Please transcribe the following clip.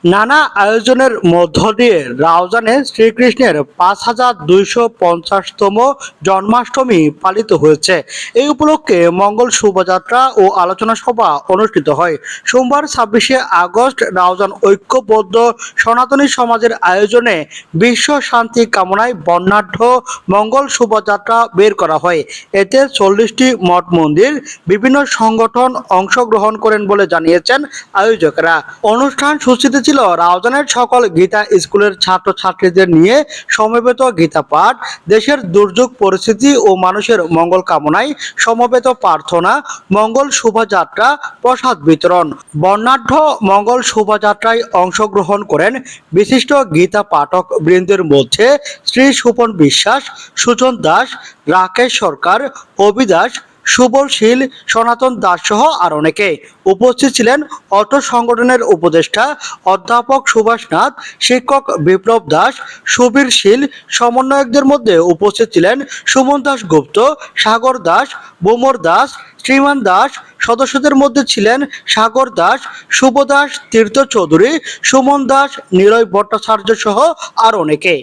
নানা আয়োজনের মধ্য দিয়ে রাউজানে শ্রীকৃষ্ণের 5250তম জন্মাষ্টমী পালিত হয়েছে। এই উপলক্ষে মঙ্গল শোভাযাত্রা ও আলোচনা সভা অনুষ্ঠিত হয়। সোমবার 26শে আগস্ট রাউজান ঐক্যবদ্ধ সনাতনী সমাজের আয়োজনে বিশ্ব শান্তি কামনায় বর্ণাঢ্য মঙ্গল শোভাযাত্রা বের করা হয়। এতে 40টি মঠ মন্দির, বিভিন্ন সংগঠন অংশগ্রহণ করেন বলে জানিয়েছেন আয়োজকরা। অনুষ্ঠান সূচিতে ছিল রাউজানের সকল গীতা স্কুলের ছাত্রছাত্রীদের নিয়ে সমবেত গীতা পাঠ, দেশের দুর্যোগ পরিস্থিতি ও মানুষের মঙ্গল কামনায় সমবেত প্রার্থনা, মঙ্গল শোভাযাত্রা, প্রসাদ বিতরণ। বর্ণাঢ্য মঙ্গল শোভাযাত্রায় অংশগ্রহণ করেন বিশিষ্ট গীতা পাঠক বৃন্দের মধ্যে শ্রী সুপন বিশ্বাস, সুজন দাস, রাকেশ সরকার, অভিদাস, সুবল শীল, সনাতন দাস সহ আর অনেকে উপস্থিত ছিলেন। অর্থ সংগঠনের উপদেষ্টা অধ্যাপক সুভাষ নাথ, শিক্ষক বিপ্লব দাস, সুবীর শীল। সমন্বয়কদের মধ্যে উপস্থিত ছিলেন সুমন দাস গুপ্ত, সাগর দাস, বোমর দাস, শ্রীমান দাস। সদস্যদের মধ্যে ছিলেন সাগর দাস, শুভ দাস, তীর্থ চৌধুরী, সুমন দাস, নিলয় ভট্টাচার্য সহ আর অনেকে।